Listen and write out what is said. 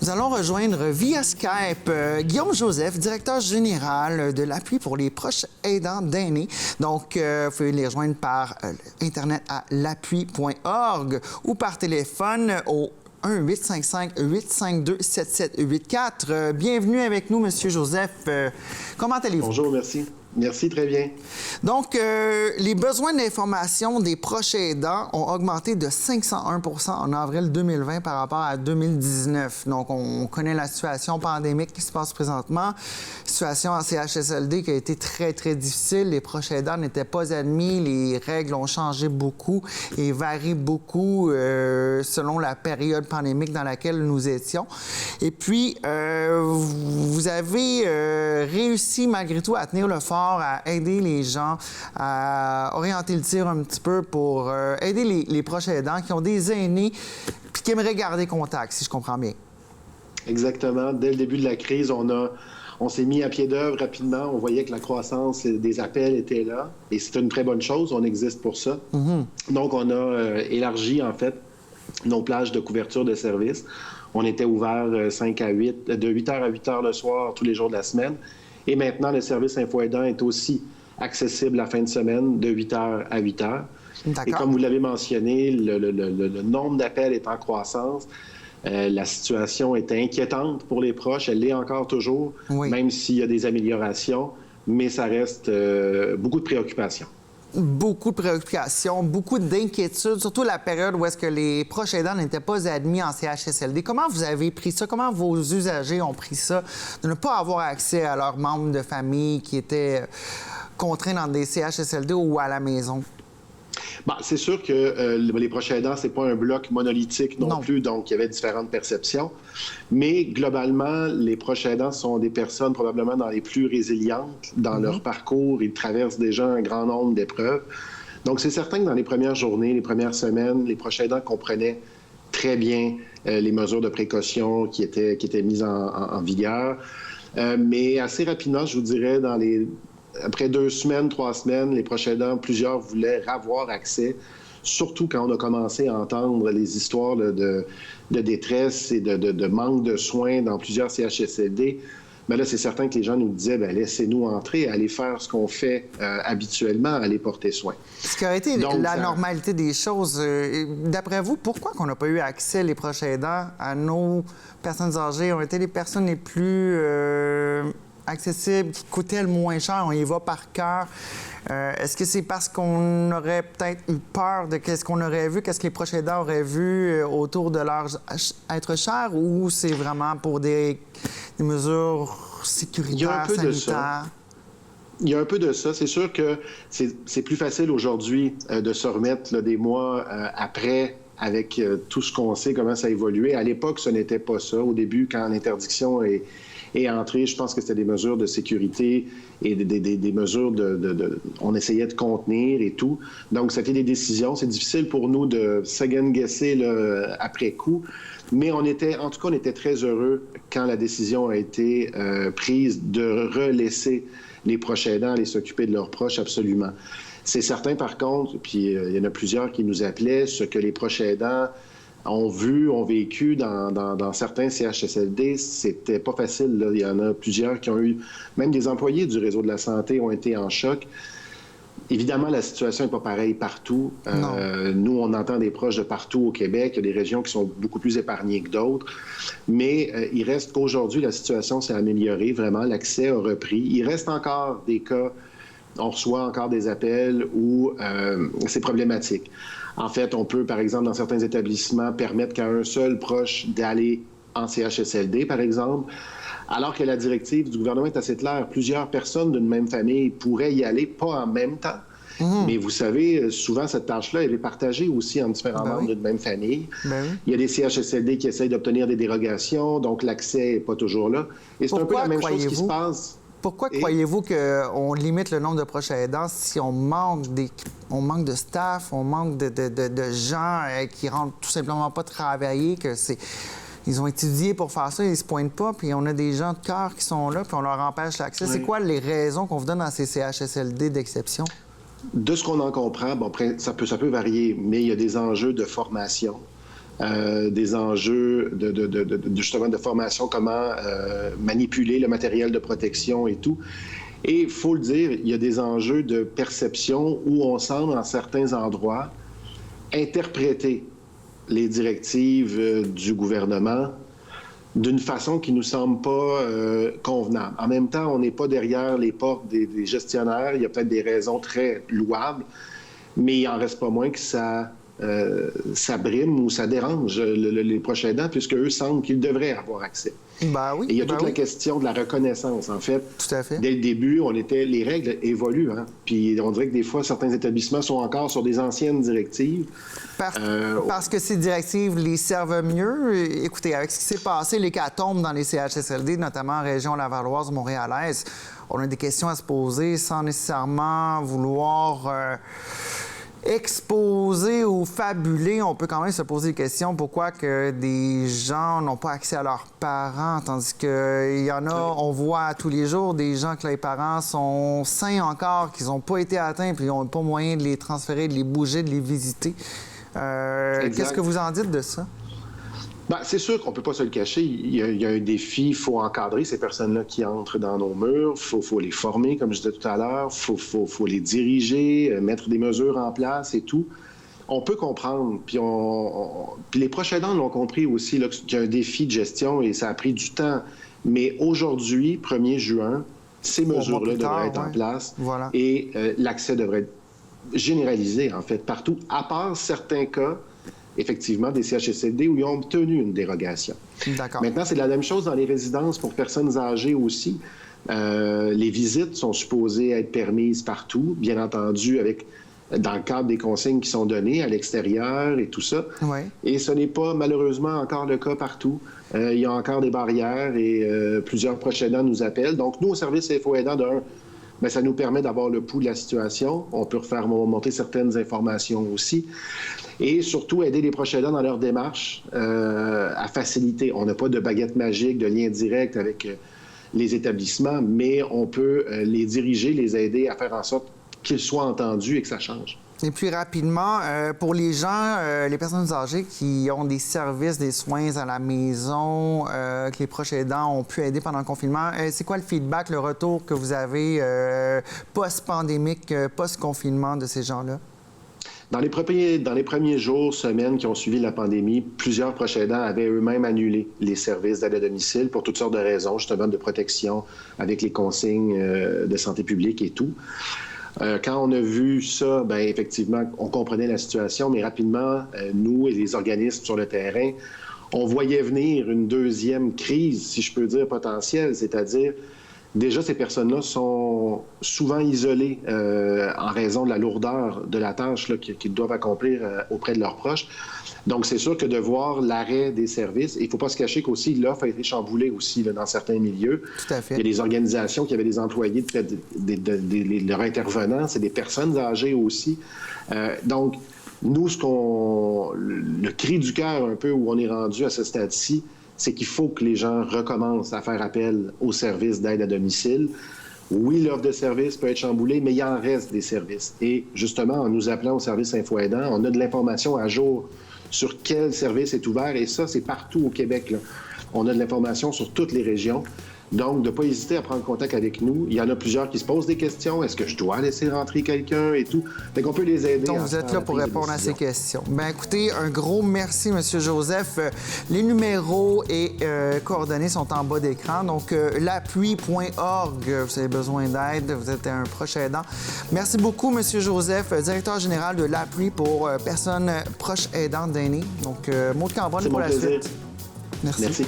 Nous allons rejoindre via Skype Guillaume Joseph, directeur général de l'appui pour les proches aidants d'aînés. Donc, vous pouvez les rejoindre par Internet à l'appui.org ou par téléphone au 1-855-852-7784. Bienvenue avec nous, Monsieur Joseph. Comment allez-vous? Bonjour, merci. Merci, très bien. Donc, les besoins d'information des proches aidants ont augmenté de 501 en avril 2020 par rapport à 2019. Donc, on connaît la situation pandémique qui se passe présentement, situation en CHSLD qui a été très, très difficile. Les proches aidants n'étaient pas admis, les règles ont changé beaucoup et varient beaucoup selon la période pandémique dans laquelle nous étions. Et puis, vous avez réussi malgré tout à tenir le fort, à aider les gens, à orienter le tir un petit peu pour aider les proches aidants qui ont des aînés puis qui aimeraient garder contact, si je comprends bien. Exactement. Dès le début de la crise, on s'est mis à pied d'œuvre rapidement. On voyait que la croissance des appels était là. Et c'est une très bonne chose. On existe pour ça. Donc, on a élargi, en fait, nos plages de couverture de services. On était ouvert de 8 h à 8 h le soir, tous les jours de la semaine. Et maintenant, le service InfoAidant est aussi accessible la fin de semaine de 8 h à 8 h. Et comme vous l'avez mentionné, le nombre d'appels est en croissance. La situation est inquiétante pour les proches. Elle l'est encore toujours, même s'il y a des améliorations. Mais ça reste beaucoup de préoccupations. Beaucoup de préoccupations, beaucoup d'inquiétudes, surtout la période où est-ce que les proches aidants n'étaient pas admis en CHSLD. Comment vous avez pris ça? Comment vos usagers ont pris ça de ne pas avoir accès à leurs membres de famille qui étaient contraints dans des CHSLD ou à la maison? Bon, c'est sûr que les proches aidants, c'est pas un bloc monolithique non plus, donc il y avait différentes perceptions. Mais globalement, les proches aidants sont des personnes probablement dans les plus résilientes dans leur parcours. Ils traversent déjà un grand nombre d'épreuves. Donc, c'est certain que dans les premières journées, les premières semaines, les proches aidants comprenaient très bien les mesures de précaution qui étaient mises en vigueur. Mais assez rapidement, je vous dirais, après 2 semaines, 3 semaines, les proches aidants, plusieurs voulaient avoir accès, surtout quand on a commencé à entendre les histoires de détresse et de manque de soins dans plusieurs CHSLD. Mais là, c'est certain que les gens nous disaient, laissez-nous entrer, allez faire ce qu'on fait habituellement, allez porter soin. Ce qui a été la normalité des choses. D'après vous, pourquoi qu'on n'a pas eu accès, les proches aidants, à nos personnes âgées? Ont été les personnes les plus accessibles, qui coûtaient le moins cher, on y va par cœur. Est-ce que c'est parce qu'on aurait peut-être eu peur de qu'est-ce qu'on aurait vu, qu'est-ce que les proches aidants auraient vu autour de leur être cher, ou c'est vraiment pour des mesures sécuritaires, sanitaires? Il y a un peu de ça. C'est sûr que c'est plus facile aujourd'hui de se remettre des mois après avec tout ce qu'on sait, comment ça a évolué. À l'époque, ce n'était pas ça. Au début, quand l'interdiction est entrée, je pense que c'était des mesures de sécurité et des mesures on essayait de contenir et tout. Donc, c'était des décisions. C'est difficile pour nous de second-guesser après coup. Mais on était très heureux quand la décision a été prise de relaisser les proches aidants aller s'occuper de leurs proches, absolument. C'est certain, par contre, puis il y en a plusieurs qui nous appelaient, ce que les proches aidants ont vécu dans certains CHSLD, c'était pas facile, là. Il y en a plusieurs qui ont eu, même des employés du réseau de la santé ont été en choc. Évidemment, la situation n'est pas pareille partout. Nous, on entend des proches de partout au Québec. Il y a des régions qui sont beaucoup plus épargnées que d'autres. Mais il reste qu'aujourd'hui, la situation s'est améliorée. Vraiment, l'accès a repris. Il reste encore des cas, on reçoit encore des appels où c'est problématique. En fait, on peut, par exemple, dans certains établissements, permettre qu'à un seul proche d'aller en CHSLD, par exemple, alors que la directive du gouvernement est assez claire. Plusieurs personnes d'une même famille pourraient y aller, pas en même temps. Mais vous savez, souvent, cette tâche-là, elle est partagée aussi entre différents membres d'une même famille. Il y a des CHSLD qui essayent d'obtenir des dérogations, donc l'accès n'est pas toujours là. Et c'est un peu la même chose qui se passe. Pourquoi croyez-vous qu'on limite le nombre de proches aidants si on manque de staff, on manque de gens qui rentrent tout simplement pas travailler, que ils ont étudié pour faire ça, ils se pointent pas, puis on a des gens de cœur qui sont là, puis on leur empêche l'accès. C'est quoi les raisons qu'on vous donne dans ces CHSLD d'exception? De ce qu'on en comprend, ça peut varier, mais il y a des enjeux de formation. des enjeux justement de formation, comment manipuler le matériel de protection et tout. Et il faut le dire, il y a des enjeux de perception où on semble, en certains endroits, interpréter les directives du gouvernement d'une façon qui ne nous semble pas convenable. En même temps, on n'est pas derrière les portes des gestionnaires. Il y a peut-être des raisons très louables, mais il n'en reste pas moins que ça brime ou ça dérange les proches aidants, puisque eux semblent qu'ils devraient avoir accès. Ben oui, et il y a toute la question de la reconnaissance, en fait. Tout à fait. Dès le début, les règles évoluent, hein? Puis on dirait que des fois, certains établissements sont encore sur des anciennes directives. Parce que ces directives les servent mieux. Écoutez, avec ce qui s'est passé, l'hécatombe dans les CHSLD, notamment en région lavalloise, montréalaise, on a des questions à se poser sans nécessairement vouloir exposer ou fabuler. On peut quand même se poser des questions. Pourquoi que des gens n'ont pas accès à leurs parents, tandis qu'il y en a, on voit tous les jours des gens que les parents sont sains encore, qu'ils n'ont pas été atteints, puis ils n'ont pas moyen de les transférer, de les bouger, de les visiter. Qu'est-ce que vous en dites de ça? Bien, c'est sûr qu'on ne peut pas se le cacher. Il y a un défi. Il faut encadrer ces personnes-là qui entrent dans nos murs. Il faut les former, comme je disais tout à l'heure. Il faut les diriger, mettre des mesures en place et tout. On peut comprendre. Puis les proches aidants l'ont compris aussi, là, qu'il y a un défi de gestion et ça a pris du temps. Mais aujourd'hui, 1er juin, ces mesures-là devraient être en place. Voilà. Et l'accès devrait être généralisé, en fait, partout, à part certains cas, effectivement, des CHSLD où ils ont obtenu une dérogation. D'accord. Maintenant, c'est la même chose dans les résidences pour personnes âgées aussi. Les visites sont supposées être permises partout, bien entendu, dans le cadre des consignes qui sont données à l'extérieur et tout ça. Ouais. Et ce n'est pas malheureusement encore le cas partout. Il y a encore des barrières et plusieurs proches aidants nous appellent. Donc, nous, au service Info Aidant, bien, ça nous permet d'avoir le pouls de la situation. On peut refaire monter certaines informations aussi. Et surtout, aider les proches aidants dans leur démarche à faciliter. On n'a pas de baguette magique, de lien direct avec les établissements, mais on peut les diriger, les aider à faire en sorte qu'ils soient entendus et que ça change. Et puis rapidement, pour les gens, les personnes âgées qui ont des services, des soins à la maison, que les proches aidants ont pu aider pendant le confinement, c'est quoi le feedback, le retour que vous avez post-pandémique, post-confinement de ces gens-là? Dans les premiers jours, semaines qui ont suivi la pandémie, plusieurs proches aidants avaient eux-mêmes annulé les services d'aide à domicile pour toutes sortes de raisons, justement de protection avec les consignes de santé publique et tout. Quand on a vu ça, bien, effectivement, on comprenait la situation, mais rapidement, nous et les organismes sur le terrain, on voyait venir une deuxième crise, si je peux dire, potentielle, c'est-à-dire, déjà, ces personnes-là sont souvent isolées en raison de la lourdeur de la tâche là, qu'ils doivent accomplir auprès de leurs proches. Donc, c'est sûr que de voir l'arrêt des services, il ne faut pas se cacher qu'aussi l'offre a été chamboulée aussi là, dans certains milieux. Tout à fait. Il y a des organisations qui avaient des employés, leurs intervenants, c'est des personnes âgées aussi. Donc, nous, le cri du cœur un peu où on est rendu à ce stade-ci, c'est qu'il faut que les gens recommencent à faire appel aux services d'aide à domicile. Oui, l'offre de service peut être chamboulée, mais il en reste des services. Et justement, en nous appelant au service Info Aidant, on a de l'information à jour sur quel service est ouvert. Et ça, c'est partout au Québec, là. On a de l'information sur toutes les régions. Donc, de ne pas hésiter à prendre contact avec nous. Il y en a plusieurs qui se posent des questions. Est-ce que je dois laisser rentrer quelqu'un et tout? Fait qu'on peut les aider. Donc, vous êtes là pour répondre à ces questions. Bien, écoutez, un gros merci, M. Joseph. Les numéros et coordonnées sont en bas d'écran. Donc, l'appui.org, vous avez besoin d'aide, vous êtes un proche aidant. Merci beaucoup, M. Joseph, directeur général de l'appui pour personnes proches aidantes d'aînés. Donc, Maud Cambronne pour la suite. Merci.